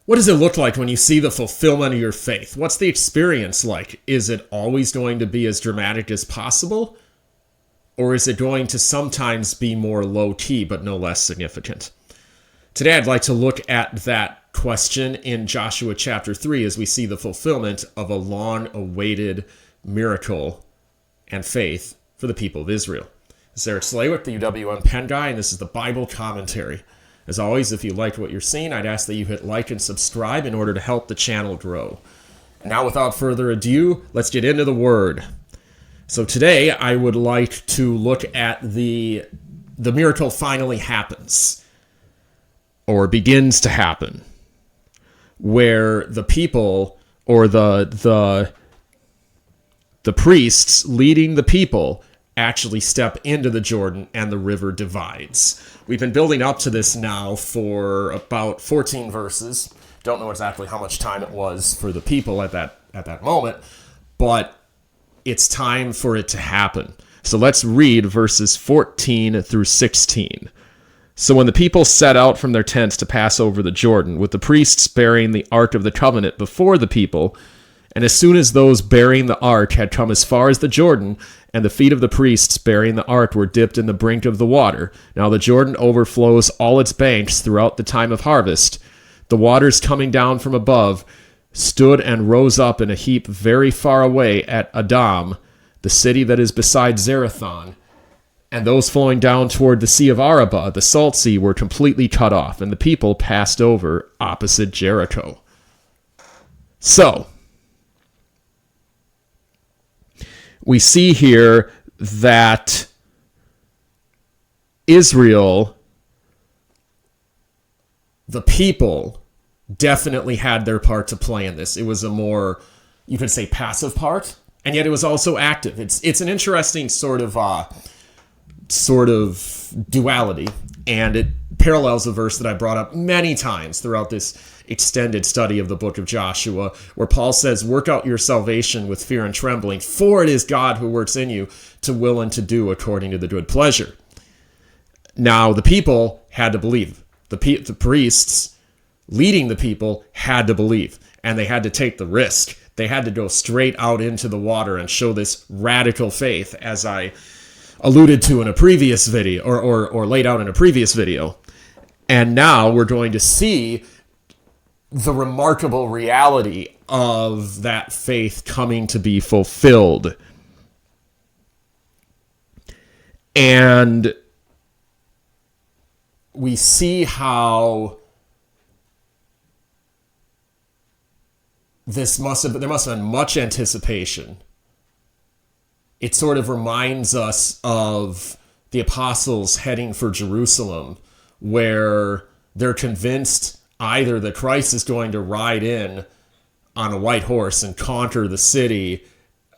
What does it look like when you see the fulfillment of your faith? What's the experience like? Is it always going to be as dramatic as possible? Or is it going to sometimes be more low-key but no less significant? Today I'd like to look at that question in Joshua chapter 3 as we see the fulfillment of a long-awaited miracle and faith for the people of Israel. This is Eric Slawick, the UWM Pen Guy, and this is the Bible Commentary. As always, if you liked what you're seeing, I'd ask that you hit like and subscribe in order to help the channel grow. Now, without further ado, let's get into the Word. So today, I would like to look at the miracle finally happens, or begins to happen, where the people, or the priests leading the people, actually step into the Jordan and the river divides. We've been building up to this now for about 14 verses. Don't know exactly how much time it was for the people at that moment, but it's time for it to happen. So let's read verses 14 through 16. So when the people set out from their tents to pass over the Jordan, with the priests bearing the Ark of the Covenant before the people, and as soon as those bearing the ark had come as far as the Jordan, and the feet of the priests bearing the ark were dipped in the brink of the water, now the Jordan overflows all its banks throughout the time of harvest, the waters coming down from above stood and rose up in a heap very far away at Adam, the city that is beside Zarethan, and those flowing down toward the Sea of Arabah, the Salt Sea, were completely cut off, and the people passed over opposite Jericho. So, we see here that Israel, the people, definitely had their part to play in this. It was a more, you could say, passive part, and yet it was also active. It's an interesting sort of duality, and it parallels a verse that I brought up many times throughout this extended study of the book of Joshua, where Paul says, work out your salvation with fear and trembling, for it is God who works in you to will and to do according to the good pleasure. Now, the people had to believe. The priests leading the people had to believe, and they had to take the risk. They had to go straight out into the water and show this radical faith, as I alluded to in a previous video, or laid out in a previous video. And now we're going to see the remarkable reality of that faith coming to be fulfilled. And we see how there must have been much anticipation. It sort of reminds us of the apostles heading for Jerusalem, where they're convinced either that Christ is going to ride in on a white horse and conquer the city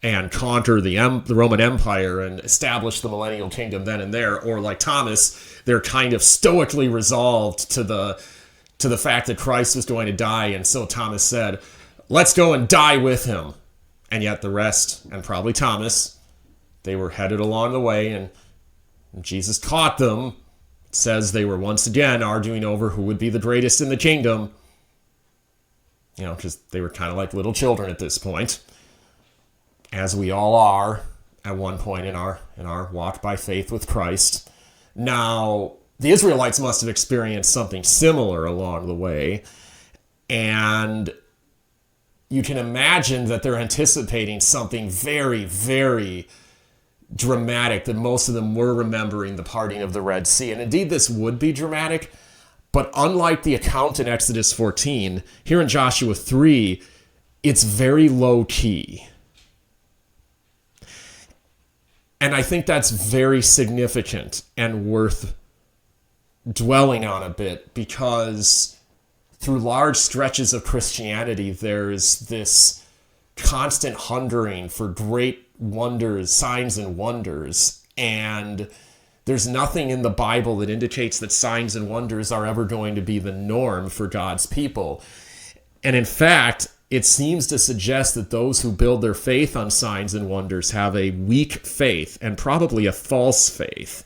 and conquer the Roman Empire and establish the millennial kingdom then and there, or like Thomas, they're kind of stoically resolved to the fact that Christ was going to die, and so Thomas said, let's go and die with him. And yet the rest, and probably Thomas, they were headed along the way, and Jesus caught them. It says they were once again arguing over who would be the greatest in the kingdom. You know, because they were kind of like little children at this point, as we all are at one point in our walk by faith with Christ. Now, the Israelites must have experienced something similar along the way, and you can imagine that they're anticipating something very, very dramatic, that most of them were remembering the parting of the Red Sea. And indeed, this would be dramatic, but unlike the account in Exodus 14, here in Joshua 3, it's very low-key. And I think that's very significant and worth dwelling on a bit, because through large stretches of Christianity, there's this constant hungering for great wonders, signs and wonders, and there's nothing in the Bible that indicates that signs and wonders are ever going to be the norm for God's people. And in fact, it seems to suggest that those who build their faith on signs and wonders have a weak faith, and probably a false faith.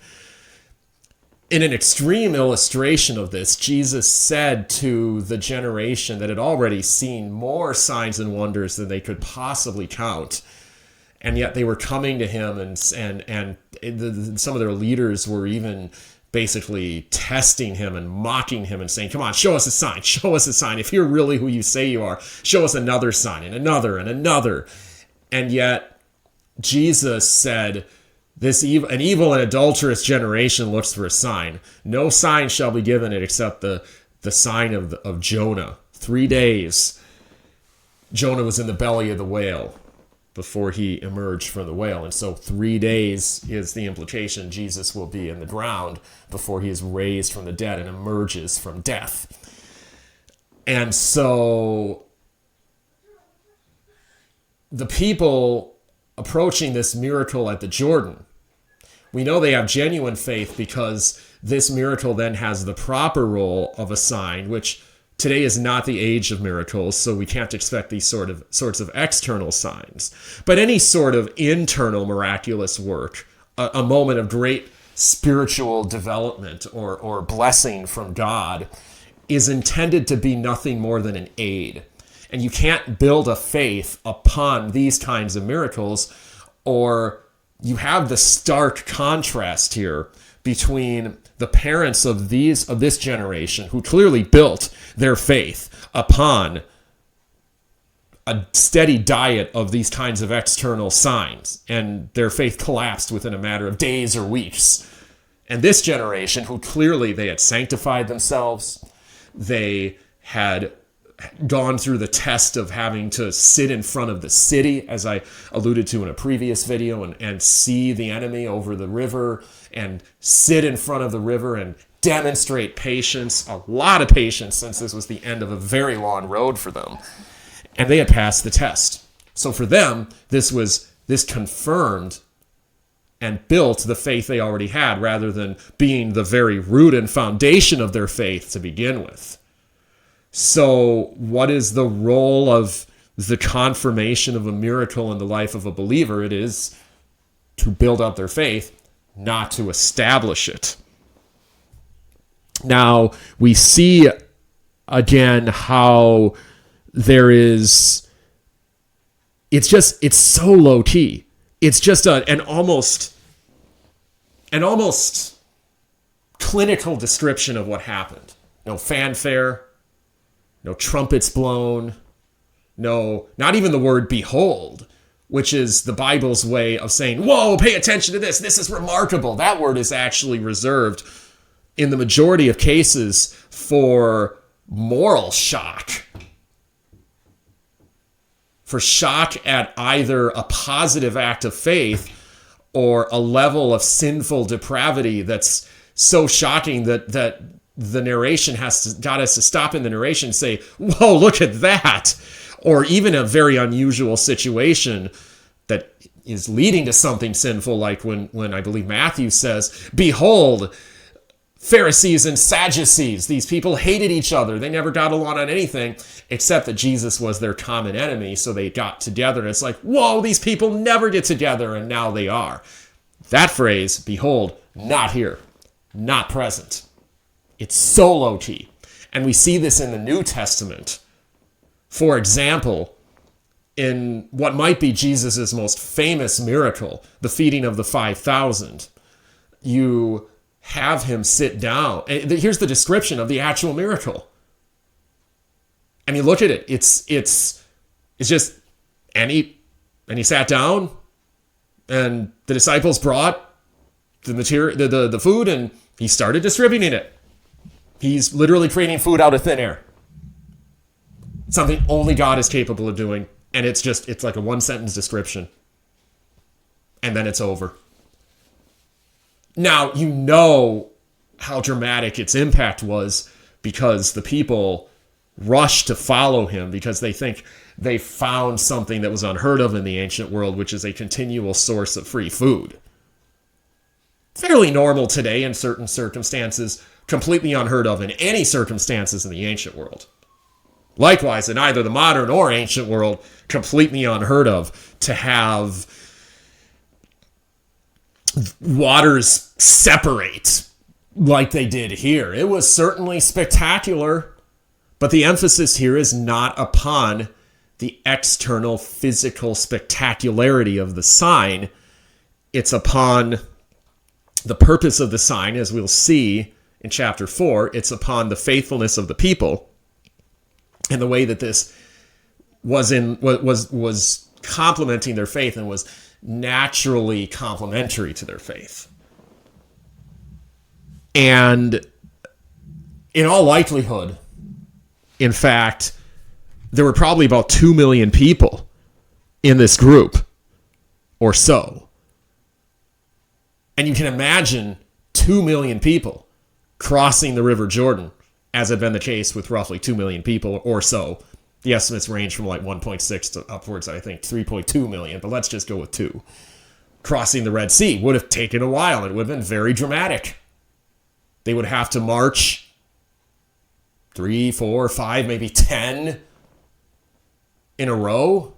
In an extreme illustration of this, Jesus said to the generation that had already seen more signs and wonders than they could possibly count, and yet they were coming to him, and some of their leaders were even basically testing him and mocking him and saying, come on, show us a sign, show us a sign. If you're really who you say you are, show us another sign, and another and another. And yet Jesus said, an evil and adulterous generation looks for a sign. No sign shall be given it except the sign of Jonah. 3 days Jonah was in the belly of the whale before he emerged from the whale. And so 3 days is the implication Jesus will be in the ground before he is raised from the dead and emerges from death. And so the people approaching this miracle at the Jordan, we know they have genuine faith because this miracle then has the proper role of a sign, which today is not the age of miracles, so we can't expect these sorts of external signs. But any sort of internal miraculous work, a moment of great spiritual development or blessing from God, is intended to be nothing more than an aid. And you can't build a faith upon these kinds of miracles, or you have the stark contrast here between the parents of this generation who clearly built their faith upon a steady diet of these kinds of external signs, and their faith collapsed within a matter of days or weeks. And this generation, who clearly they had sanctified themselves, they had gone through the test of having to sit in front of the city, as I alluded to in a previous video, and see the enemy over the river, and sit in front of the river and demonstrate patience, a lot of patience, since this was the end of a very long road for them. And they had passed the test. So for them, this confirmed and built the faith they already had, rather than being the very root and foundation of their faith to begin with. So what is the role of the confirmation of a miracle in the life of a believer? It is to build up their faith, not to establish it. Now, we see again how it's so low key. It's just an almost clinical description of what happened. No fanfare, no trumpets blown, no, not even the word behold, which is the Bible's way of saying, whoa, pay attention to this. This is remarkable. That word is actually reserved in the majority of cases for moral shock. For shock at either a positive act of faith or a level of sinful depravity that's so shocking that the narration got us to stop in the narration and say, whoa, look at that. Or even a very unusual situation that is leading to something sinful, like when I believe Matthew says, behold, Pharisees and Sadducees, these people hated each other. They never got along on anything, except that Jesus was their common enemy, so they got together. And it's like, whoa, these people never get together, and now they are. That phrase, behold, not here, not present. It's so low key. And we see this in the New Testament. For example, in what might be Jesus' most famous miracle, the feeding of the 5,000, you have him sit down. And here's the description of the actual miracle. I mean, look at it. It's just, and he sat down, and the disciples brought the material, the food, and he started distributing it. He's literally creating food out of thin air. Something only God is capable of doing. And it's like a one-sentence description. And then it's over. Now, you know how dramatic its impact was because the people rushed to follow him because they think they found something that was unheard of in the ancient world, which is a continual source of free food. Fairly normal today in certain circumstances, completely unheard of in any circumstances in the ancient world. Likewise, in either the modern or ancient world, completely unheard of to have waters separate like they did here. It was certainly spectacular, but the emphasis here is not upon the external physical spectacularity of the sign. It's upon the purpose of the sign, as we'll see in chapter 4. It's upon the faithfulness of the people and the way that this was complementing their faith and was naturally complementary to their faith. And in all likelihood, in fact, there were probably about 2 million people in this group or so. And you can imagine 2 million people crossing the River Jordan, as had been the case with roughly 2 million people or so. The estimates range from like 1.6 to upwards, I think, 3.2 million, but let's just go with 2. Crossing the Red Sea would have taken a while. It would have been very dramatic. They would have to march 3, 4, 5, maybe 10 in a row.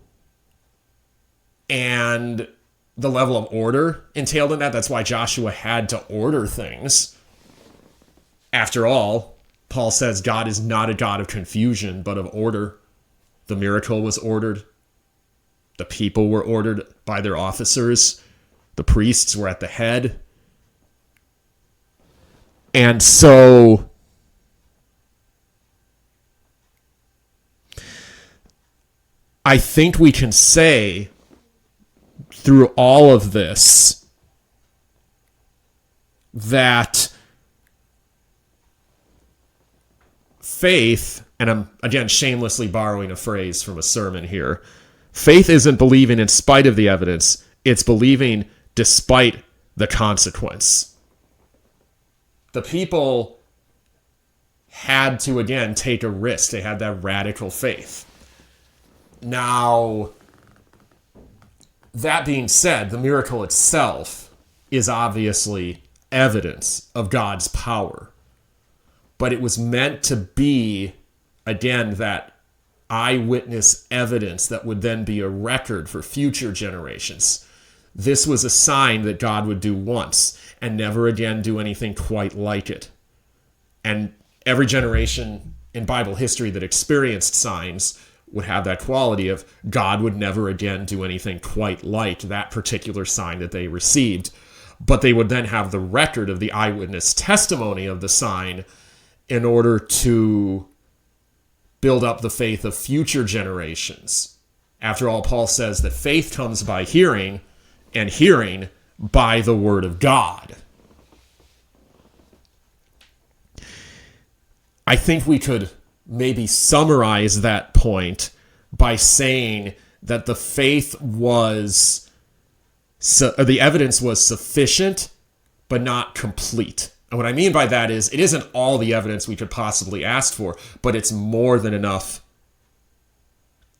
And the level of order entailed in that. That's why Joshua had to order things. After all, Paul says God is not a God of confusion, but of order. The miracle was ordered. The people were ordered by their officers. The priests were at the head. And so I think we can say through all of this that faith, and I'm again shamelessly borrowing a phrase from a sermon here, faith isn't believing in spite of the evidence, it's believing despite the consequence. The people had to, again, take a risk. They had that radical faith. Now, that being said, the miracle itself is obviously evidence of God's power. But it was meant to be, again, that eyewitness evidence that would then be a record for future generations. This was a sign that God would do once and never again do anything quite like it. And every generation in Bible history that experienced signs would have that quality of God would never again do anything quite like that particular sign that they received. But they would then have the record of the eyewitness testimony of the sign in order to build up the faith of future generations. After all, Paul says that faith comes by hearing, and hearing by the word of God. I think we could maybe summarize that point by saying that the faith was, the evidence was sufficient, but not complete. And what I mean by that is, it isn't all the evidence we could possibly ask for, but it's more than enough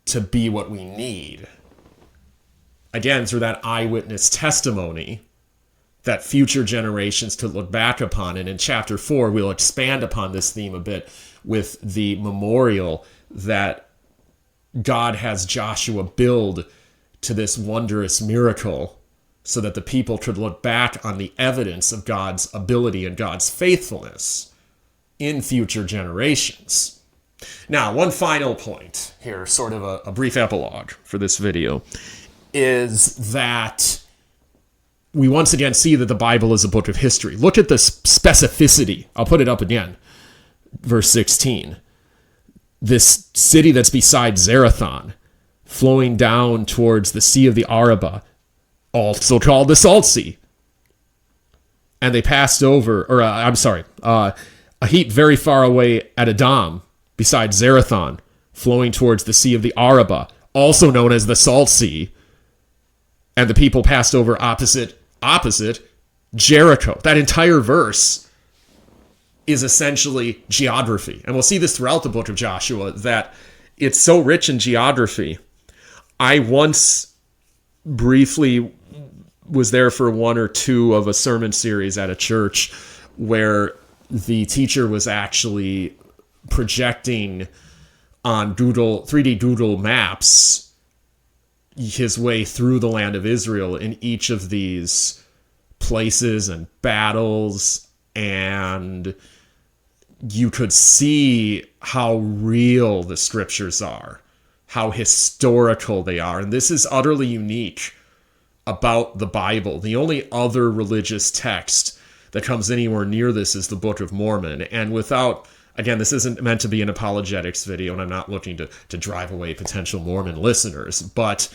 to be what we need. Again, through that eyewitness testimony that future generations could look back upon. And in chapter 4, we'll expand upon this theme a bit with the memorial that God has Joshua build to this wondrous miracle so that the people could look back on the evidence of God's ability and God's faithfulness in future generations. Now, one final point here, sort of a brief epilogue for this video, is that we once again see that the Bible is a book of history. Look at the specificity. I'll put it up again. Verse 16. This city that's beside Zarethan, flowing down towards the Sea of the Arabah, also called the Salt Sea. And they passed over, a heap very far away at Adam, beside Zarethan, flowing towards the Sea of the Arabah, also known as the Salt Sea. And the people passed over opposite Jericho. That entire verse is essentially geography. And we'll see this throughout the book of Joshua, that it's so rich in geography. I once briefly was there for 1 or 2 of a sermon series at a church where the teacher was actually projecting on 3D Doodle maps his way through the land of Israel in each of these places and battles and you could see how real the scriptures are, how historical they are. And this is utterly unique about the Bible. The only other religious text that comes anywhere near this is the Book of Mormon. And without, again, this isn't meant to be an apologetics video, and I'm not looking to drive away potential Mormon listeners, but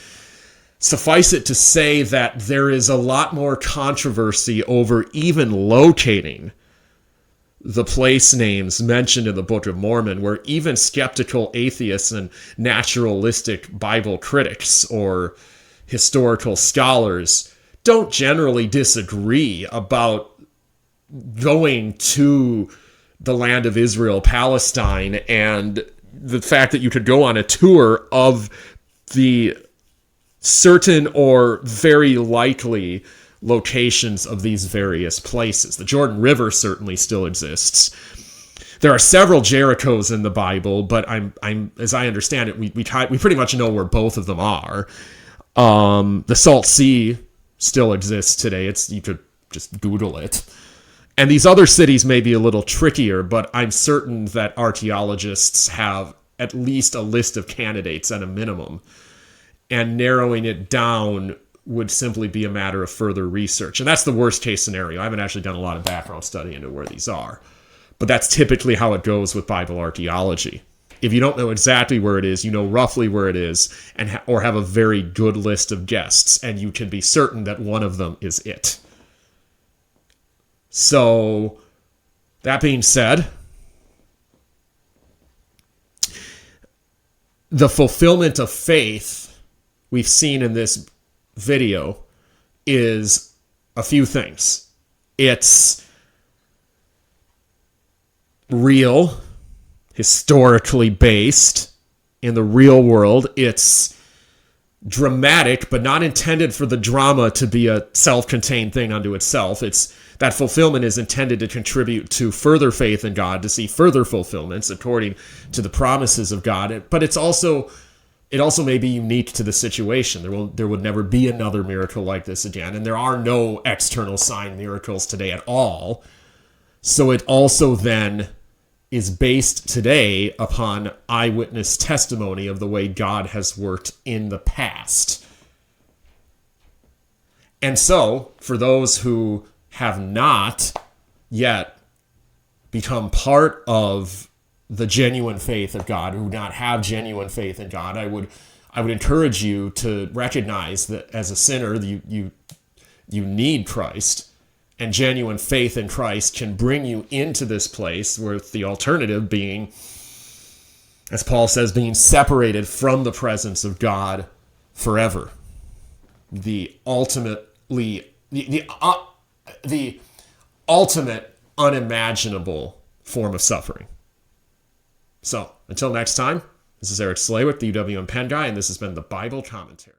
suffice it to say that there is a lot more controversy over even locating the place names mentioned in the Book of Mormon, where even skeptical atheists and naturalistic Bible critics or historical scholars don't generally disagree about going to the land of Israel, Palestine, and the fact that you could go on a tour of the certain or very likely locations of these various places. The Jordan River certainly still exists. There are several Jerichos in the Bible, but I'm as I understand it, we pretty much know where both of them are. The Salt Sea still exists today. You could just Google it. And these other cities may be a little trickier, but I'm certain that archaeologists have at least a list of candidates at a minimum. And narrowing it down would simply be a matter of further research. And that's the worst case scenario. I haven't actually done a lot of background study into where these are. But that's typically how it goes with Bible archaeology. If you don't know exactly where it is, you know roughly where it is, and or have a very good list of guests, and you can be certain that one of them is it. So, that being said, the fulfillment of faith we've seen in this video is a few things. It's real, historically based in the real world. It's dramatic, but not intended for the drama to be a self-contained thing unto itself. It's that fulfillment is intended to contribute to further faith in God, to see further fulfillments according to the promises of God. But it also may be unique to the situation. There would never be another miracle like this again, and there are no external sign miracles today at all. So it also then is based today upon eyewitness testimony of the way God has worked in the past. And so, for those who have not yet become part of the genuine faith of God, who do not have genuine faith in God, I would encourage you to recognize that as a sinner, you need Christ, and genuine faith in Christ can bring you into this place, with the alternative being, as Paul says, being separated from the presence of God forever. The ultimate unimaginable form of suffering. So, until next time, this is Eric Slawick, the UWM Penn Guy, and this has been the Bible Commentary.